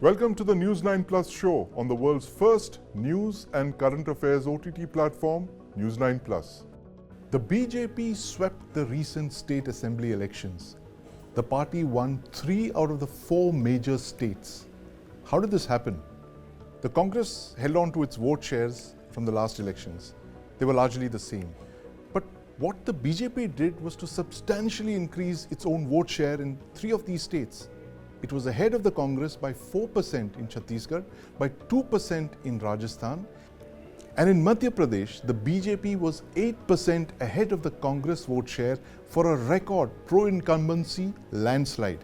Welcome to the News9 Plus Show on the world's first news and current affairs OTT platform, News9 Plus. The BJP swept the recent state assembly elections. The party won 3 out of the 4 major states. How did this happen? The Congress held on to its vote shares from the last elections. They were largely the same. But what the BJP did was to substantially increase its own vote share in 3 of these states. It was ahead of the Congress by 4% in Chhattisgarh, by 2% in Rajasthan, and in Madhya Pradesh, the BJP was 8% ahead of the Congress vote share for a record pro-incumbency landslide.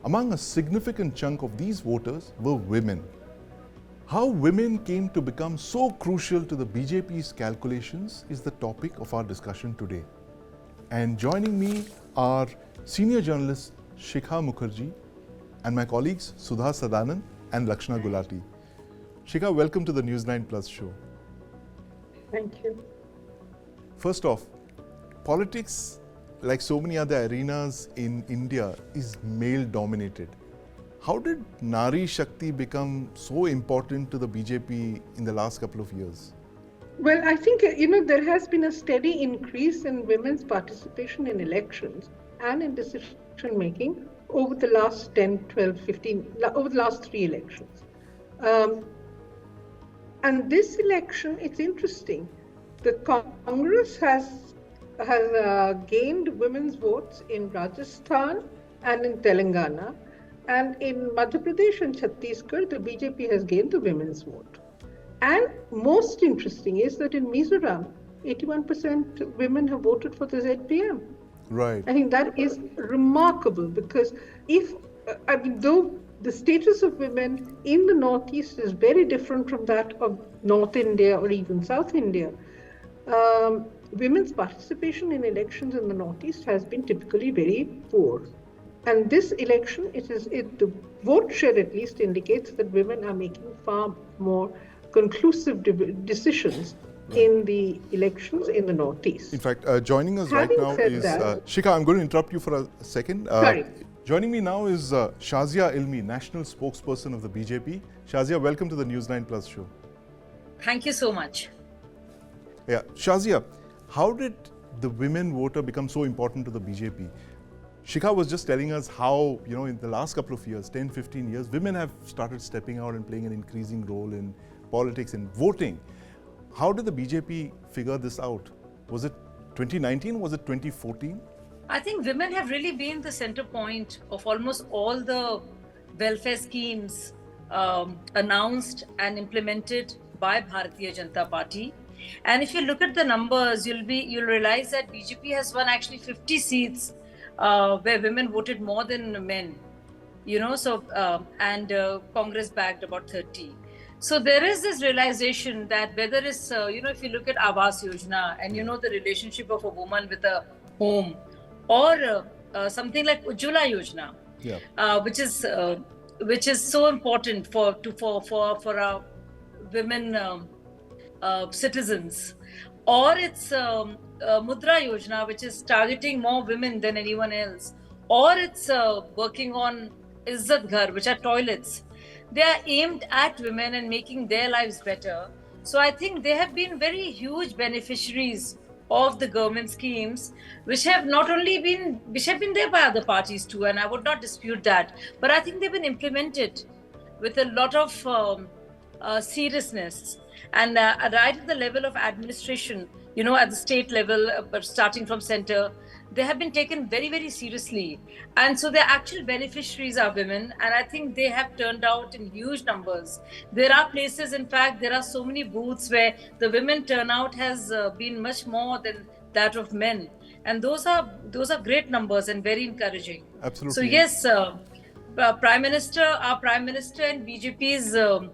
Among a significant chunk of these voters were women. How women came to become so crucial to the BJP's calculations is the topic of our discussion today. And joining me are senior journalist Shikha Mukherjee and my colleagues Sudha, Sadhanand and Lakshna Gulati. Shikha, welcome to the News9 Plus Show. Thank you. First off, politics, like so many other arenas in India, is male-dominated. How did Nari Shakti become so important to the BJP in the last couple of years? Well, I think, there has been a steady increase in women's participation in elections and in decision-making over the last 10, 12, 15, over the last 3 elections. And this election, it's interesting. The Congress has gained women's votes in Rajasthan and in Telangana. And in Madhya Pradesh and Chhattisgarh, the BJP has gained the women's vote. And most interesting is that in Mizoram, 81% women have voted for the ZPM. Right. I think that is remarkable because though the status of women in the Northeast is very different from that of North India or even South India, women's participation in elections in the Northeast has been typically very poor. And this election, the vote share at least indicates that women are making far more conclusive decisions in the elections in the Northeast. In fact, joining us right now is Shikha. I'm going to interrupt you for a second. Sorry. Joining me now is Shazia Ilmi, national spokesperson of the BJP. Shazia, welcome to the News9 Plus Show. Thank you so much. Yeah, Shazia, how did the women voter become so important to the BJP? Shikha was just telling us how, in the last couple of years, 10, 15 years, women have started stepping out and playing an increasing role in politics and voting. How did the BJP figure this out? Was it 2019? Was it 2014? I think women have really been the center point of almost all the welfare schemes announced and implemented by Bharatiya Janata Party. And if you look at the numbers, you'll realize that BJP has won actually 50 seats where women voted more than men. And Congress bagged about 30. So there is this realization that whether it's, if you look at Awas Yojana and the relationship of a woman with a home, or something like Ujjwala Yojana, which is so important for our women citizens, or it's Mudra Yojana, which is targeting more women than anyone else, or it's working on Izzat Ghar, which are toilets. They are aimed at women and making their lives better. So I think they have been very huge beneficiaries of the government schemes, which have been there by other parties too, and I would not dispute that. But I think they've been implemented with a lot of seriousness. And right at the level of administration, at the state level, but starting from center, they have been taken very, very seriously. And so the actual beneficiaries are women. And I think they have turned out in huge numbers. There are places, in fact, there are so many booths where the women turnout has been much more than that of men. And those are great numbers and very encouraging. Absolutely. So yes, our Prime Minister and BJP's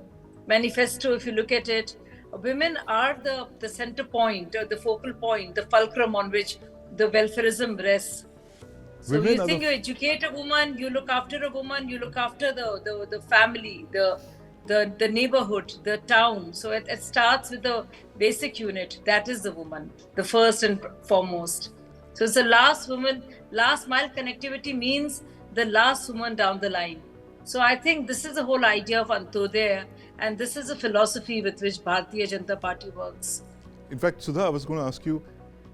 manifesto, if you look at it, women are the center point, the focal point, the fulcrum on which the welfareism rests. So you think you educate a woman, you look after a woman, you look after the family, the neighborhood, the town. So it starts with the basic unit, that is the woman, the first and foremost. So it's the last mile connectivity means the last woman down the line. So I think this is the whole idea of Antodaya, and this is a philosophy with which Bharatiya Janata Party works. In fact, Sudha, I was going to ask you,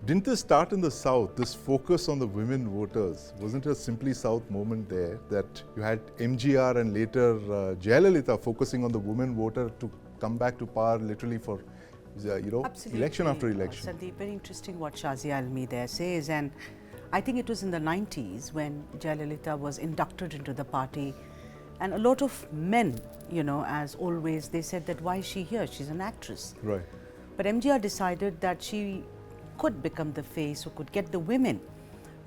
didn't this start in the South, this focus on the women voters? Wasn't it a Simply South moment there that you had MGR and later Jayalalitha focusing on the women voter to come back to power literally for, Absolutely. election after election? Sandeep, very interesting what Shazia Ilmi there says, and I think it was in the 90s when Jayalalitha was inducted into the party, and a lot of men, as always, they said that why is she here? She's an actress. Right. But MGR decided that she could become the face who could get the women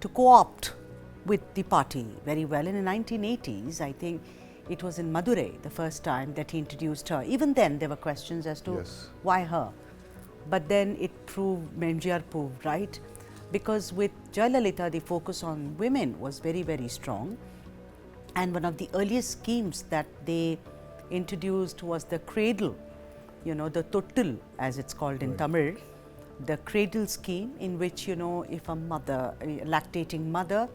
to co-opt with the party very well. And in the 1980s, I think it was in Madurai the first time that he introduced her. Even then, there were questions as to why her. But then MGR proved right, because with Jayalalitha, the focus on women was very, very strong. And one of the earliest schemes that they introduced was the cradle, the tottil as it's called in Tamil, the cradle scheme, in which, if a mother, a lactating mother,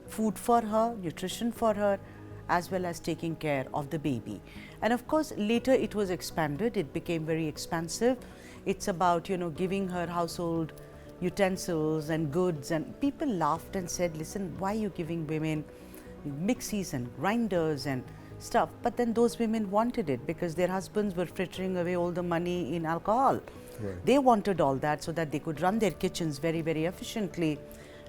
food for her, nutrition for her, as well as taking care of the baby. And of course, later it was expanded, it became very expansive. It's about, giving her household utensils and goods, and people laughed and said, listen, why are you giving women mixies and grinders and stuff? But then those women wanted it because their husbands were frittering away all the money in alcohol. Right. They wanted all that so that they could run their kitchens very, very efficiently.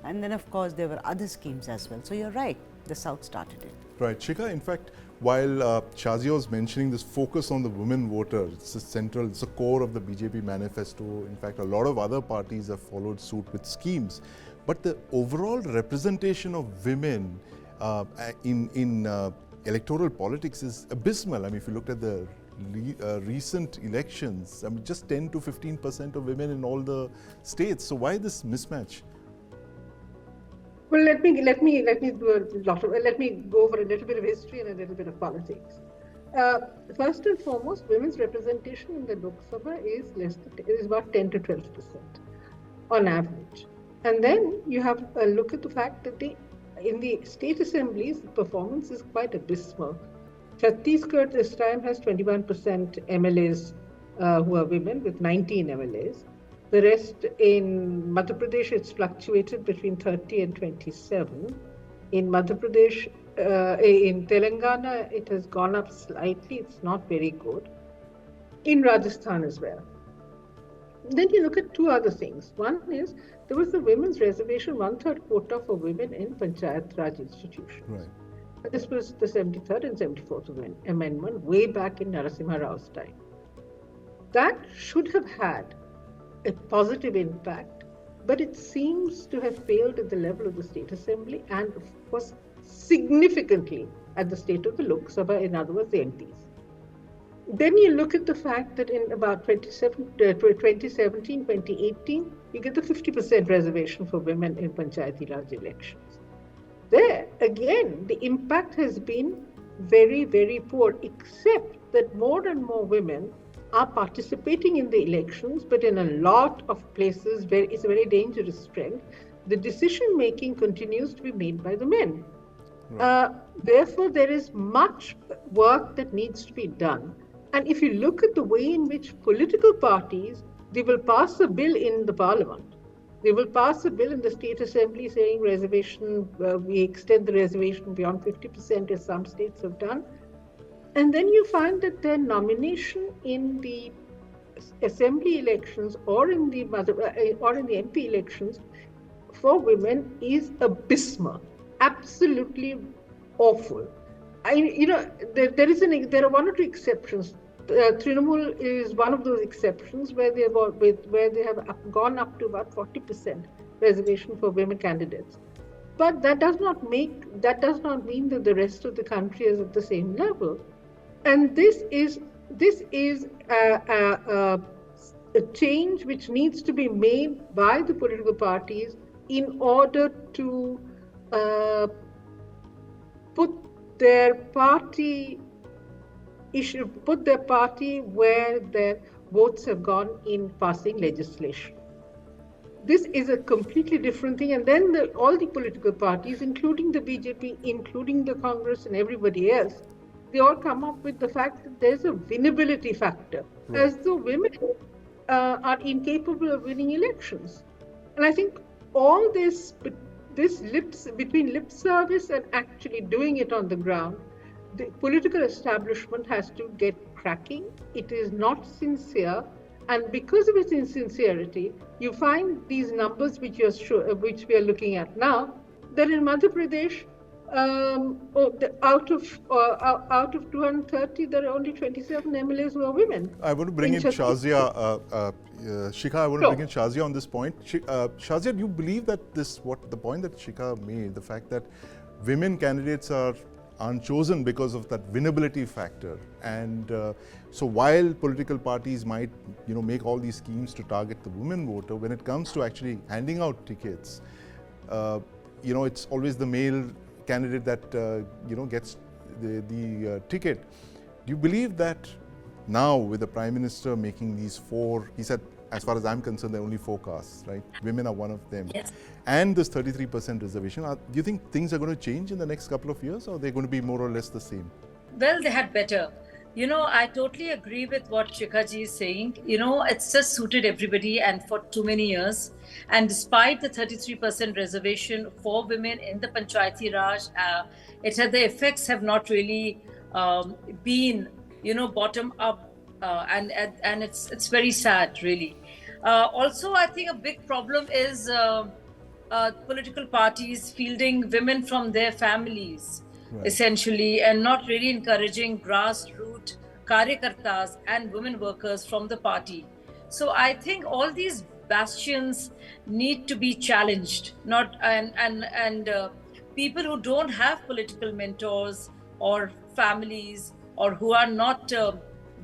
And then of course there were other schemes as well. So you're right, the South started it. Right. Shikha, in fact, while Shazia was mentioning this focus on the women voter, it's a core of the BJP manifesto. In fact, a lot of other parties have followed suit with schemes. But the overall representation of women in electoral politics is abysmal. I mean, if you looked at the recent elections, I mean, just 10 to 15% of women in all the states. So why this mismatch? Well, let me go over a little bit of history and a little bit of politics. First and foremost, women's representation in the Lok Sabha is about 10 to 12% on average. And then you have a look at the fact that in the state assemblies, the performance is quite abysmal. Chhattisgarh this time has 21% MLAs who are women, with 19 MLAs. The rest in Madhya Pradesh, it's fluctuated between 30 and 27. In Madhya Pradesh, in Telangana, it has gone up slightly. It's not very good. In Rajasthan as well. Then you look at two other things. One is there was the women's reservation, 1/3 quota for women in Panchayat Raj institutions. Right. This was the 73rd and 74th Amendment way back in Narasimha Rao's time. That should have had a positive impact, but it seems to have failed at the level of the State Assembly and, of course, significantly at the state of the Lok Sabha, in other words, the MPs. Then you look at the fact that in about 2017, 2018, you get the 50% reservation for women in Panchayati Raj elections. There, again, the impact has been very, very poor, except that more and more women are participating in the elections, but in a lot of places where it's a very dangerous trend, the decision-making continues to be made by the men. Right. Therefore, there is much work that needs to be done. And if you look at the way in which political parties, they will pass a bill in the parliament. They will pass a bill in the state assembly saying reservation, we extend the reservation beyond 50%, as some states have done. And then you find that their nomination in the assembly elections or in the MP elections for women is abysmal, absolutely awful. There are one or two exceptions. Trinamool is one of those exceptions where they have gone up to about 40% reservation for women candidates. But that does not mean that the rest of the country is at the same level. And this is a change which needs to be made by the political parties in order to put their party where their votes have gone in passing legislation. This is a completely different thing. And then all the political parties, including the BJP, including the Congress and everybody else, they all come up with the fact that there's a winnability factor, as though women are incapable of winning elections. And I think all this between lip service and actually doing it on the ground, the political establishment has to get cracking. It is not sincere, and because of its insincerity, you find these numbers which we are looking at now. That in Madhya Pradesh, out of 230, there are only 27 MLAs who are women. I want to bring in Shazia. Shikha, I want to bring in Shazia on this point. Shazia, do you believe that the point that Shikha made, the fact that women candidates are unchosen because of that winnability factor, and so while political parties might make all these schemes to target the women voter, when it comes to actually handing out tickets, it's always the male candidate that gets the ticket. Do you believe that now, with the Prime Minister making these four, he said, as far as I'm concerned, there are only 4 castes, right? Women are one of them. Yes. And this 33% reservation, do you think things are going to change in the next couple of years, or are they going to be more or less the same? Well, they had better. I totally agree with what Shikha ji is saying. It's just suited everybody and for too many years. And despite the 33% reservation for women in the Panchayati Raj, the effects have not really been, bottom up. And it's very sad, really. Also, I think a big problem is political parties fielding women from their families, essentially, and not really encouraging grassroots karyakartas and women workers from the party. So I think all these bastions need to be challenged. And people who don't have political mentors or families, or who are not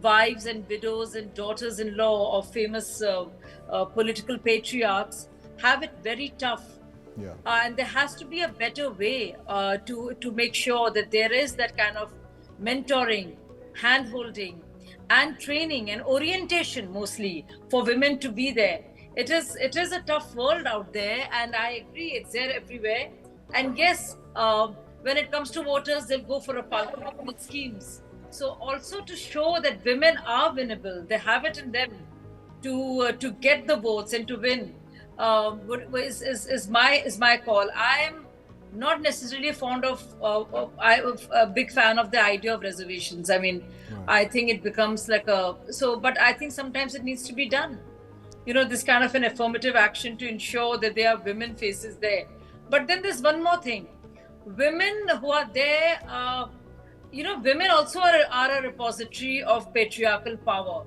wives and widows and daughters-in-law of famous political patriarchs, have it very tough. Yeah. And there has to be a better way to make sure that there is that kind of mentoring, hand-holding, and training and orientation, mostly, for women to be there. It is a tough world out there, and I agree, it's there everywhere. And yes, when it comes to voters, they'll go for a parliamentary schemes. So also to show that women are winnable, they have it in them to get the votes and to win, is my call. I am not necessarily fond of, I'm a big fan of the idea of reservations. I mean, I think it becomes like but I think sometimes it needs to be done. This kind of an affirmative action to ensure that there are women faces there. But then there's one more thing. Women who are there, women also are a repository of patriarchal power.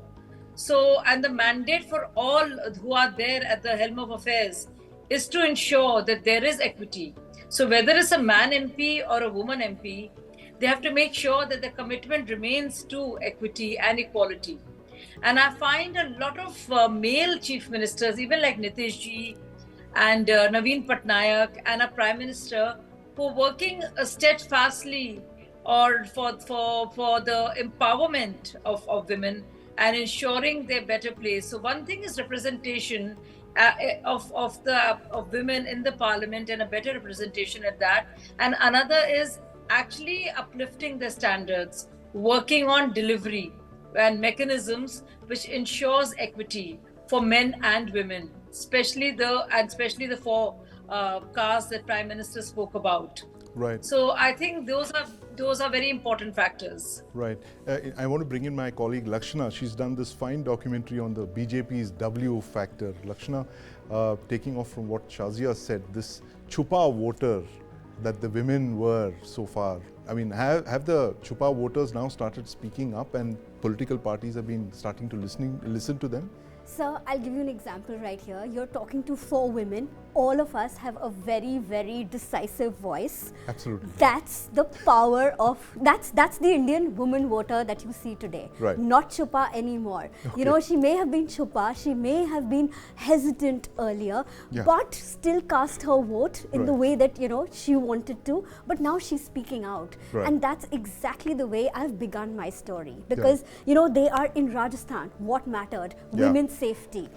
So, and the mandate for all who are there at the helm of affairs is to ensure that there is equity. So whether it's a man MP or a woman MP, they have to make sure that the commitment remains to equity and equality. And I find a lot of male chief ministers, even like Nitish ji and Naveen Patnaik and a prime minister, who are working steadfastly or for the empowerment of women and ensuring their better place. So one thing is representation of women in the parliament and a better representation at that. And another is actually uplifting the standards, working on delivery and mechanisms which ensures equity for men and women, especially the 4 castes that Prime Minister spoke about. Right. So I think those are very important factors. Right. I want to bring in my colleague Lakshna. She's done this fine documentary on the BJP's W factor. Lakshna, taking off from what Shazia said, this chupa voter that the women were so far. I mean, have the chupa voters now started speaking up, and political parties have been starting to listen to them? Sir, I'll give you an example right here. You're talking to 4 women. All of us have a very, very decisive voice. Absolutely. That's the power of, that's the Indian woman voter that you see today. Right. Not chupa anymore. Okay. She may have been chupa, she may have been hesitant earlier, but still cast her vote in the way that, she wanted to. But now she's speaking out. Right. And that's exactly the way I've begun my story. Because, they are in Rajasthan. What mattered? Women's safety.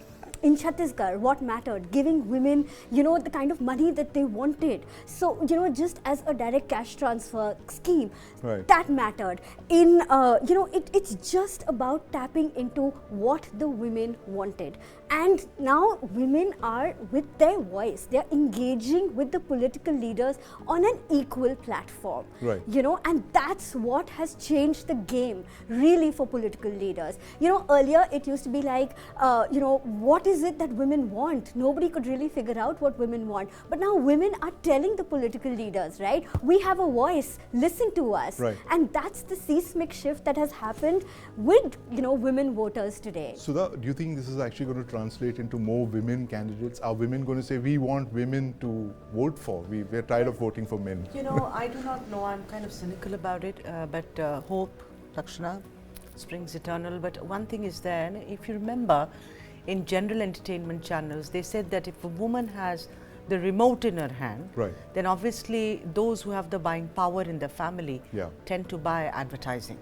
In Chhattisgarh, what mattered? Giving women, the kind of money that they wanted. So, just as a direct cash transfer scheme, that mattered. In, it's just about tapping into what the women wanted. And now women are with their voice. They are engaging with the political leaders on an equal platform. And that's what has changed the game really for political leaders. Earlier it used to be like, what is it that women want? Nobody could really figure out what women want. But now women are telling the political leaders, right? We have a voice, listen to us. And that's the seismic shift that has happened with, women voters today. Sudha, do you think this is actually going to translate into more women candidates? Are women going to say, we want women to vote for? We're tired of voting for men. I do not know. I'm kind of cynical about it, but hope, Lakshna, springs eternal. But one thing is there, if you remember, in general entertainment channels, they said that if a woman has the remote in her hand, then obviously those who have the buying power in their family tend to buy advertising.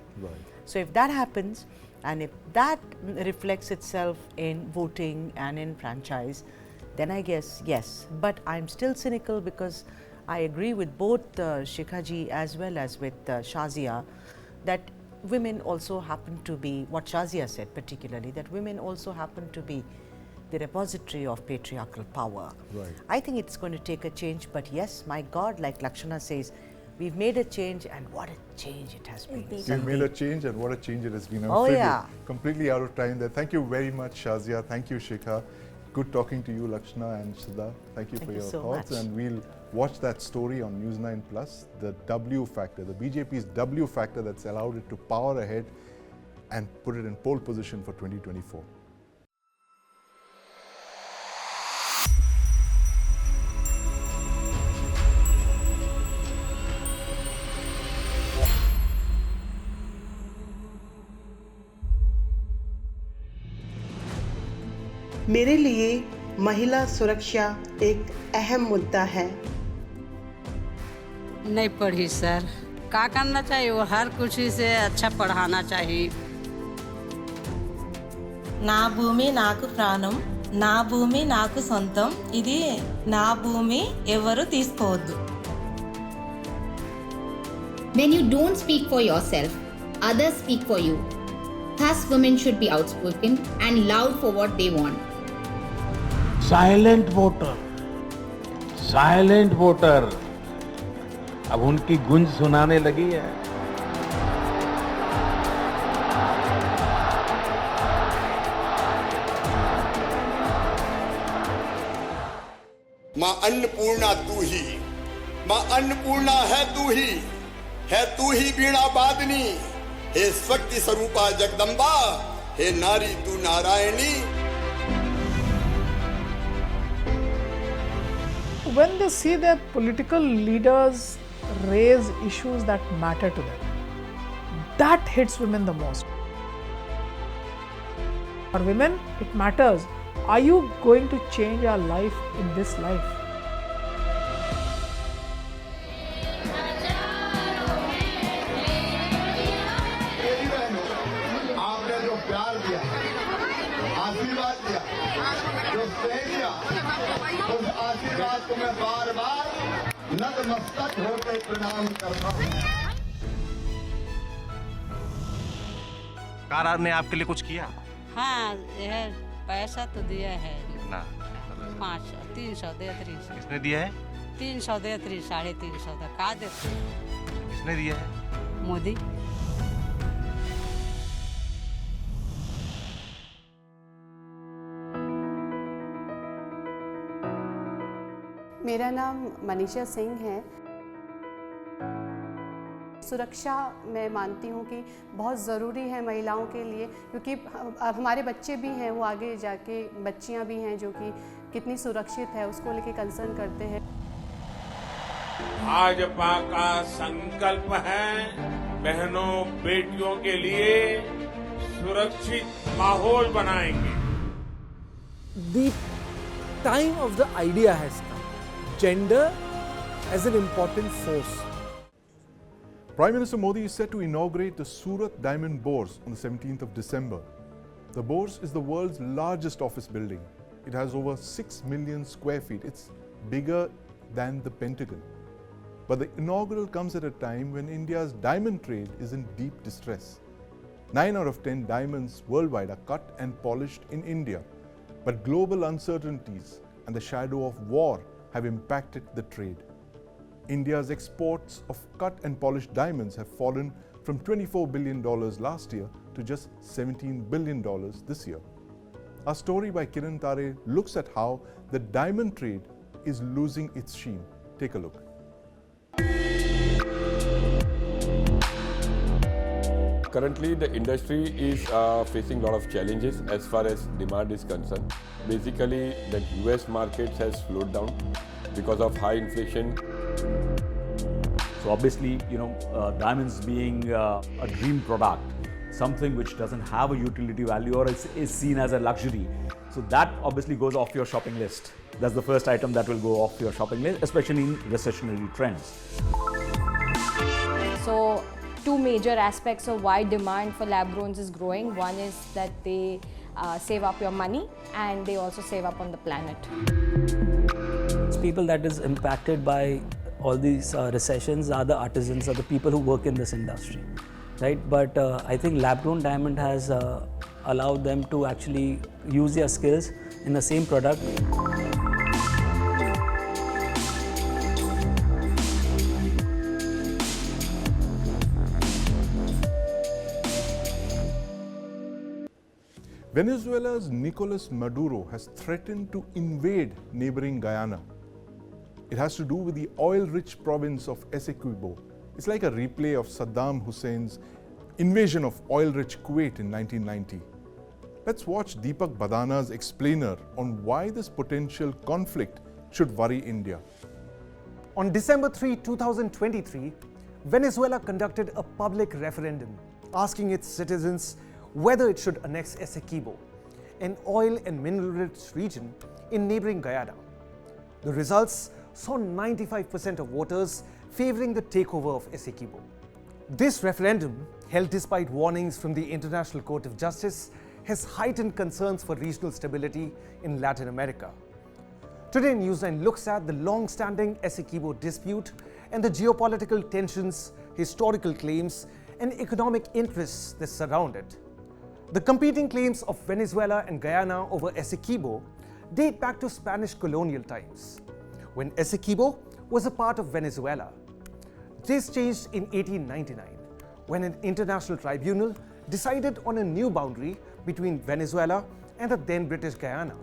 So if that happens, and if that reflects itself in voting and in franchise, then I guess yes. But I'm still cynical because I agree with both Shikha ji as well as with Shazia that women also happen to be, what Shazia said particularly, that women also happen to be the repository of patriarchal power. I think it's going to take a change, but yes, my God, like Lakshna says, we've made a change, and what a change it has been. We've made a change, and what a change it has been. I'm completely out of time there. Thank you very much, Shazia. Thank you, Shikha. Good talking to you, Lakshna and Sudha. Thank you for your thoughts. And we'll watch that story on News9 Plus, the W factor, the BJP's W factor that's allowed it to power ahead and put it in pole position for 2024. मेरे लिए महिला सुरक्षा एक अहम मुद्दा है। नहीं पढ़ी सर, क्या करना चाहिए? वो हर कुछ से अच्छा पढ़ाना चाहिए। నా భూమి నాకు ప్రాణం, నా భూమి నాకు సొంతం, ఇది నా భూమి ఎవరు తీసుకోవద్దు. When you don't speak for yourself, others speak for you. Thus, women should be outspoken and loud for what they want. Silent voter अब उनकी गूंज सुनाने लगी है। माँ अन्नपूर्णा तू ही, माँ अन्नपूर्णा है तू ही वीणा वादनी, हे शक्ति स्वरूपा जगदम्बा, हे नारी तू Narayani. When they see their political leaders raise issues that matter to them, that hits women the most. For women, it matters. Are you going to change your life in this life? आपने जो प्यार दिया, आशीर्वाद दिया, जो स्नेह दिया, उस आशीर्वाद को मैं बार-बार नतमस्तक होकर प्रणाम करता हूँ। सरकार ने आपके लिए कुछ किया? हाँ, यह पैसा तो दिया है ना 300 दे 300। किसने दिया है? 300 दे 350 तक का देते? किसने दिया है? मोदी। मेरा नाम मनीषा सिंह है। सुरक्षा मैं मानती हूँ कि बहुत ज़रूरी है महिलाओं के लिए, क्योंकि हमारे बच्चे भी हैं, वो आगे जाके बच्चियाँ भी हैं जो कि कितनी सुरक्षित है उसको लेके कंसर्न करते हैं। भाजपा का संकल्प है बहनों बेटियों के लिए सुरक्षित माहौल बनाएंगे। The time of the idea has come. Gender as an important force. Prime Minister Modi is set to inaugurate the Surat Diamond Bourse on the 17th of December. The Bourse is the world's largest office building. It has over 6 million square feet. It's bigger than the Pentagon. But the inaugural comes at a time when India's diamond trade is in deep distress. 9 out of 10 diamonds worldwide are cut and polished in India. But global uncertainties and the shadow of war have impacted the trade. India's exports of cut and polished diamonds have fallen from $24 billion last year to just $17 billion this year. Our story by Kiran Tare looks at how the diamond trade is losing its sheen. Take a look. Currently, the industry is facing a lot of challenges as far as demand is concerned. Basically, the US markets has slowed down because of high inflation. So obviously, diamonds being a dream product, something which doesn't have a utility value or is seen as a luxury. So that obviously goes off your shopping list. That's the first item that will go off your shopping list, especially in recessionary trends. So two major aspects of why demand for lab growns is growing. One is that they save up your money and they also save up on the planet. People that is impacted by all these recessions are the artisans, are the people who work in this industry, right? But I think lab-grown diamond has allowed them to actually use their skills in the same product. Venezuela's Nicolas Maduro has threatened to invade neighboring Guyana. It has to do with the oil-rich province of Essequibo. It's like a replay of Saddam Hussein's invasion of oil-rich Kuwait in 1990. Let's watch Deepak Badana's explainer on why this potential conflict should worry India. On December 3, 2023, Venezuela conducted a public referendum asking its citizens whether it should annex Essequibo, an oil and mineral-rich region in neighboring Guyana. The results saw 95% of voters favoring the takeover of Essequibo. This referendum, held despite warnings from the International Court of Justice, has heightened concerns for regional stability in Latin America. Today, News9 looks at the long-standing Essequibo dispute and the geopolitical tensions, historical claims, and economic interests that surround it. The competing claims of Venezuela and Guyana over Essequibo date back to Spanish colonial times, when Essequibo was a part of Venezuela. This changed in 1899, when an international tribunal decided on a new boundary between Venezuela and the then British Guyana.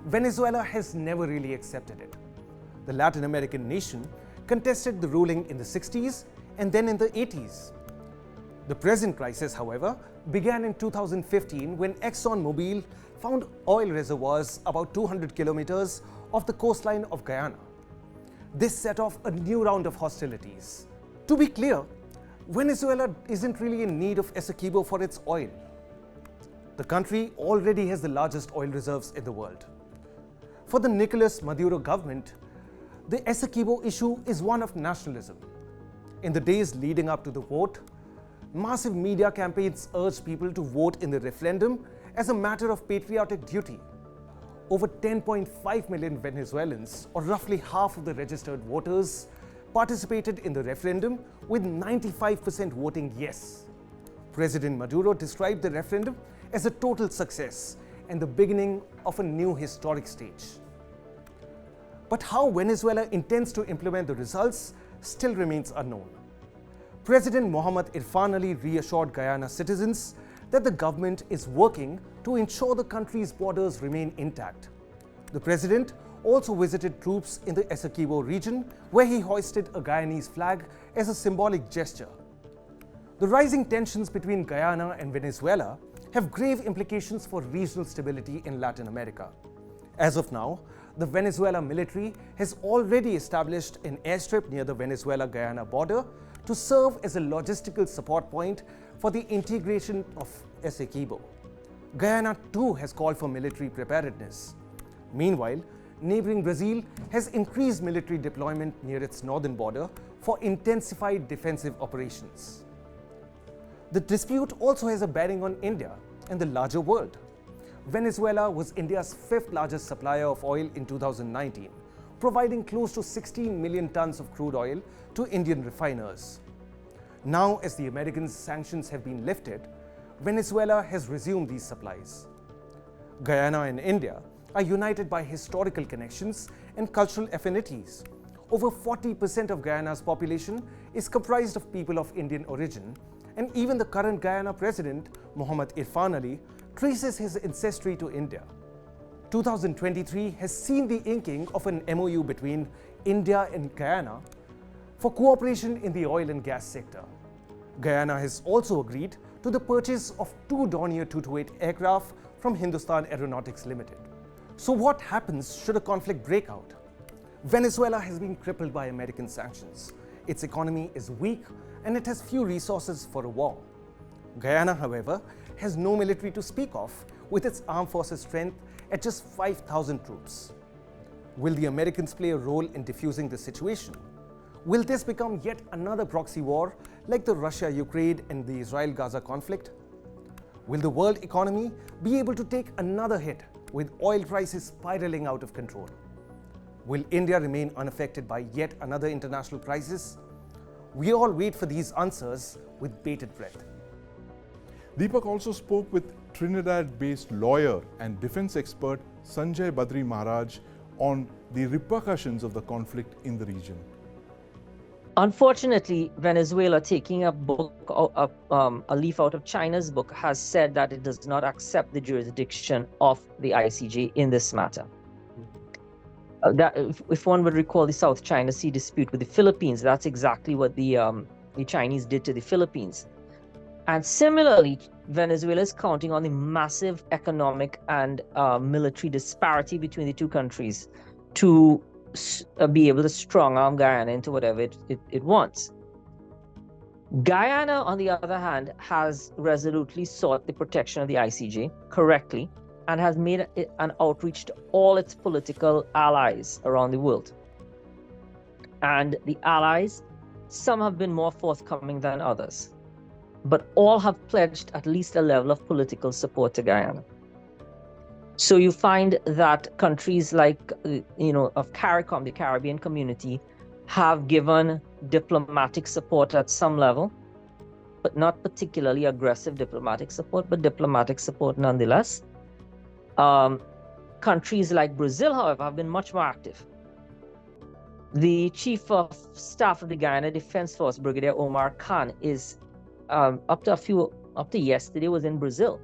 Venezuela has never really accepted it. The Latin American nation contested the ruling in the 60s and then in the 80s. The present crisis, however, began in 2015 when ExxonMobil found oil reservoirs about 200 kilometers off the coastline of Guyana. This set off a new round of hostilities. To be clear, Venezuela isn't really in need of Essequibo for its oil. The country already has the largest oil reserves in the world. For the Nicolas Maduro government, the Essequibo issue is one of nationalism. In the days leading up to the vote, massive media campaigns urged people to vote in the referendum as a matter of patriotic duty. Over 10.5 million Venezuelans, or roughly half of the registered voters, participated in the referendum with 95% voting yes. President Maduro described the referendum as a total success and the beginning of a new historic stage. But how Venezuela intends to implement the results still remains unknown. President Mohamed Irfan Ali reassured Guyana citizens that the government is working to ensure the country's borders remain intact. The president also visited troops in the Essequibo region, where he hoisted a Guyanese flag as a symbolic gesture. The rising tensions between Guyana and Venezuela have grave implications for regional stability in Latin America. As of now, the Venezuela military has already established an airstrip near the Venezuela-Guyana border to serve as a logistical support point for the integration of Essequibo. Guyana too has called for military preparedness. Meanwhile, neighboring Brazil has increased military deployment near its northern border for intensified defensive operations. The dispute also has a bearing on India and the larger world. Venezuela was India's 5th largest supplier of oil in 2019, providing close to 16 million tons of crude oil to Indian refiners. Now, as the American sanctions have been lifted, Venezuela has resumed these supplies. Guyana and India are united by historical connections and cultural affinities. Over 40% of Guyana's population is comprised of people of Indian origin, and even the current Guyana president, Mohammad Irfan Ali, traces his ancestry to India. 2023 has seen the inking of an MOU between India and Guyana for cooperation in the oil and gas sector. Guyana has also agreed to the purchase of 2 Dornier 228 aircraft from Hindustan Aeronautics Limited. So what happens should a conflict break out? Venezuela has been crippled by American sanctions. Its economy is weak and it has few resources for a war. Guyana, however, has no military to speak of, with its armed forces strength at just 5,000 troops. Will the Americans play a role in diffusing the situation? Will this become yet another proxy war like the Russia-Ukraine and the Israel-Gaza conflict? Will the world economy be able to take another hit with oil prices spiraling out of control? Will India remain unaffected by yet another international crisis? We all wait for these answers with bated breath. Deepak also spoke with Trinidad-based lawyer and defense expert Sanjay Badri Maharaj on the repercussions of the conflict in the region. Unfortunately, Venezuela, taking a leaf out of China's book, has said that it does not accept the jurisdiction of the ICJ in this matter. That, if one would recall the South China Sea dispute with the Philippines, that's exactly what the Chinese did to the Philippines. And similarly, Venezuela is counting on the massive economic and military disparity between the two countries to be able to strong-arm Guyana into whatever it wants. Guyana, on the other hand, has resolutely sought the protection of the ICJ correctly and has made an outreach to all its political allies around the world. And the allies, some have been more forthcoming than others, but all have pledged at least a level of political support to Guyana. So you find that countries like, of CARICOM, the Caribbean Community, have given diplomatic support at some level, but not particularly aggressive diplomatic support, but diplomatic support nonetheless. Countries like Brazil, however, have been much more active. The Chief of Staff of the Guyana Defense Force, Brigadier Omar Khan, is up to yesterday was in Brazil,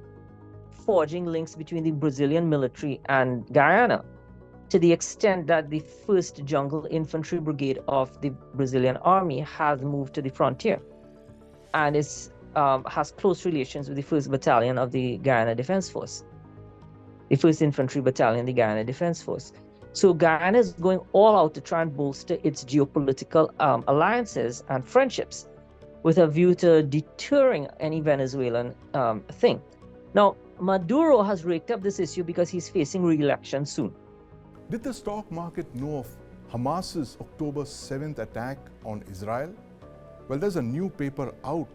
forging links between the Brazilian military and Guyana, to the extent that the 1st Jungle Infantry Brigade of the Brazilian Army has moved to the frontier and has close relations with the 1st Battalion of the Guyana Defense Force, the 1st Infantry Battalion, the Guyana Defense Force. So Guyana is going all out to try and bolster its geopolitical alliances and friendships with a view to deterring any Venezuelan thing. Now, Maduro has raked up this issue because he's facing re-election soon. Did the stock market know of Hamas's October 7th attack on Israel? Well, there's a new paper out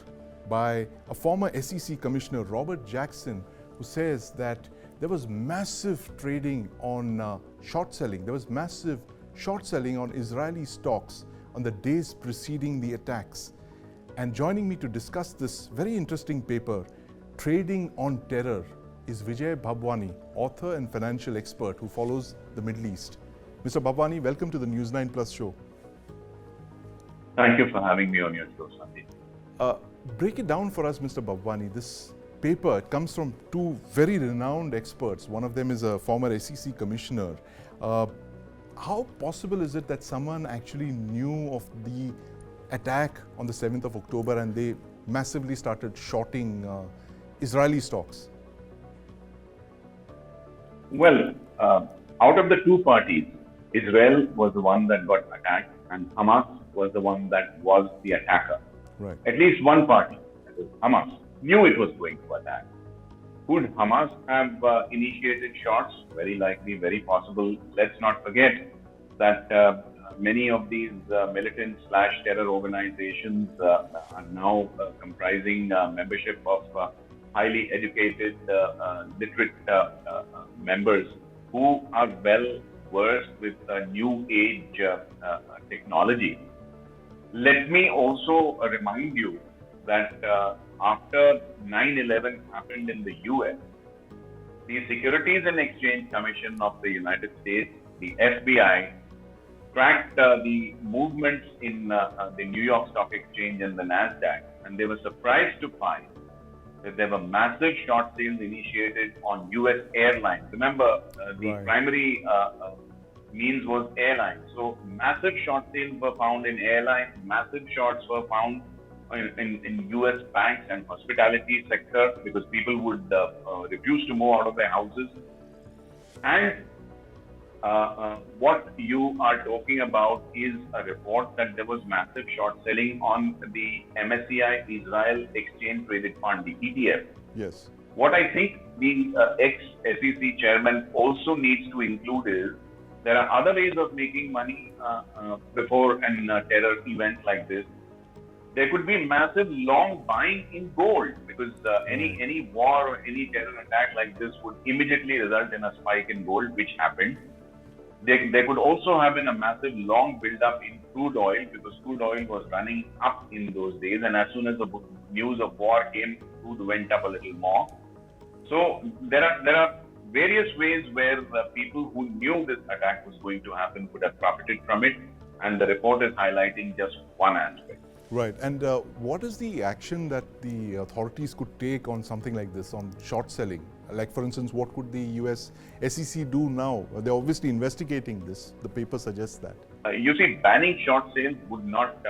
by a former SEC Commissioner, Robert Jackson, who says that there was massive trading on short selling. There was massive short selling on Israeli stocks on the days preceding the attacks. And joining me to discuss this very interesting paper, Trading on Terror, is Vijay Bhabwani, author and financial expert who follows the Middle East. Mr. Bhabwani, welcome to the News9 Plus Show. Thank you for having me on your show, Sandeep. Break it down for us, Mr. Bhabwani. This paper, it comes from 2 very renowned experts. One of them is a former SEC commissioner. How possible is it that someone actually knew of the attack on the 7th of October and they massively started shorting Israeli stocks? Well, out of the 2 parties, Israel was the one that got attacked and Hamas was the one that was the attacker. Right. At least one party, that is Hamas, knew it was going to attack. Could Hamas have initiated shots? Very likely, very possible. Let's not forget that many of these militant/terror organizations are now comprising membership of highly educated, literate members who are well versed with new age technology. Let me also remind you that after 9/11 happened in the US, the Securities and Exchange Commission of the United States, the FBI, tracked the movements in the New York Stock Exchange and the NASDAQ, and they were surprised to find that there were massive short sales initiated on US airlines. Remember, the primary means was airlines. So massive short sales were found in airlines, massive shorts were found in US banks and hospitality sector because people would refuse to move out of their houses. And what you are talking about is a report that there was massive short selling on the MSCI Israel Exchange Traded Fund, the ETF. Yes. What I think the ex-SEC chairman also needs to include is there are other ways of making money before a terror event like this. There could be massive long buying in gold because any war or any terror attack like this would immediately result in a spike in gold, which happened. There could also have been a massive long build-up in crude oil because crude oil was running up in those days, and as soon as the news of war came, crude went up a little more. So there are various ways where the people who knew this attack was going to happen could have profited from it, and the report is highlighting just one aspect. Right. And what is the action that the authorities could take on something like this, on short selling? Like, for instance, what could the US SEC do now? They're obviously investigating this. The paper suggests that. You see, banning short sales would not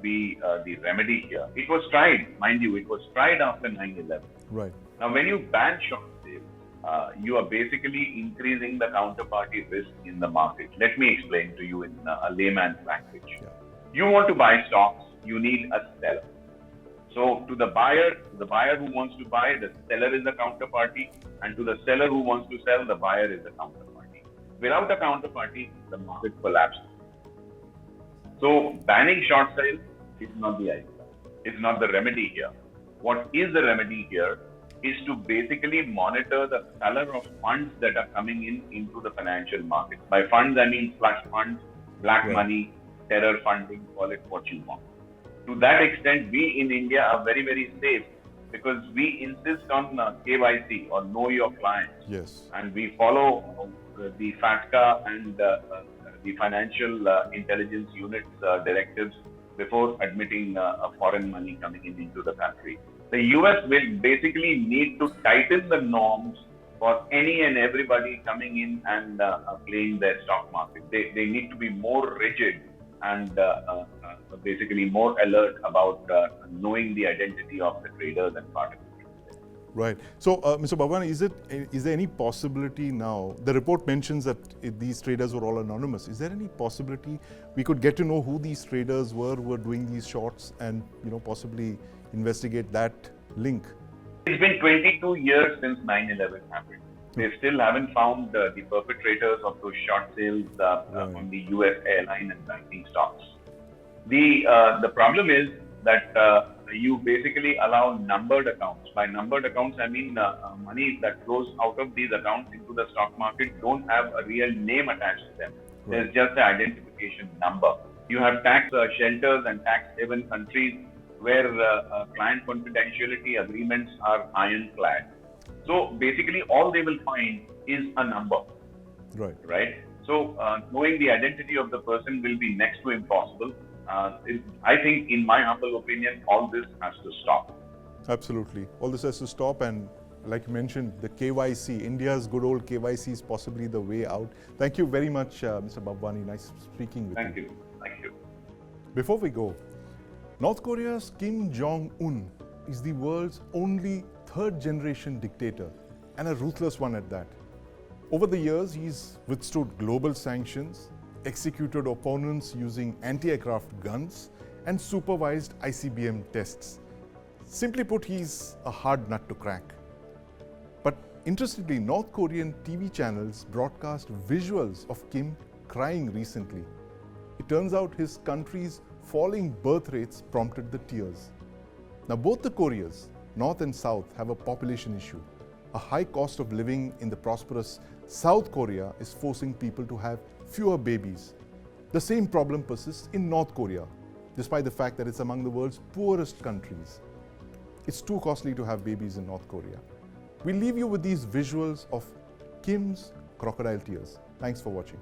be the remedy here. It was tried, mind you, it was tried after 9/11. Right. Now, when you ban short sales, you are basically increasing the counterparty risk in the market. Let me explain to you in a layman's language. Yeah. You want to buy stocks, you need a seller. So to the buyer who wants to buy, the seller is the counterparty, and to the seller who wants to sell, the buyer is the counterparty. Without a counterparty, the market collapses. So banning short sales is not the idea. It's not the remedy here. What is the remedy here is to basically monitor the color of funds that are coming into the financial markets. By funds, I mean slush funds, black money, terror funding, call it what you want. To that extent, we in India are very, very safe because we insist on KYC or know your clients. Yes. And we follow the FATCA and the Financial Intelligence Unit's directives before admitting foreign money coming into the country. The US will basically need to tighten the norms for any and everybody coming in and playing their stock market. They need to be more rigid and basically more alert about knowing the identity of the traders and participants. Right. So, Mr. Bhavan, is there any possibility now? The report mentions that these traders were all anonymous. Is there any possibility we could get to know who these traders were who were doing these shorts, and possibly investigate that link? It's been 22 years since 9/11 happened. They still haven't found the perpetrators of those short sales on the US airline and banking stocks. The problem is that you basically allow numbered accounts. By numbered accounts, I mean money that flows out of these accounts into the stock market don't have a real name attached to them. There's just an identification number. You have tax shelters and tax haven countries where client confidentiality agreements are ironclad. So basically, all they will find is a number. Right. Right. So knowing the identity of the person will be next to impossible. I think, in my humble opinion, all this has to stop. Absolutely. All this has to stop, and like you mentioned, the KYC, India's good old KYC is possibly the way out. Thank you very much, Mr. Babwani. Nice speaking with you. Thank you. Thank you. Before we go, North Korea's Kim Jong-un is the world's only third-generation dictator, and a ruthless one at that. Over the years, he's withstood global sanctions, executed opponents using anti-aircraft guns, and supervised ICBM tests. Simply put, he's a hard nut to crack. But interestingly, North Korean TV channels broadcast visuals of Kim crying recently. It turns out his country's falling birth rates prompted the tears. Now, both the Koreas, North and South have a population issue. A high cost of living in the prosperous South Korea is forcing people to have fewer babies. The same problem persists in North Korea, despite the fact that it's among the world's poorest countries. It's too costly to have babies in North Korea. We leave you with these visuals of Kim's crocodile tears. Thanks for watching.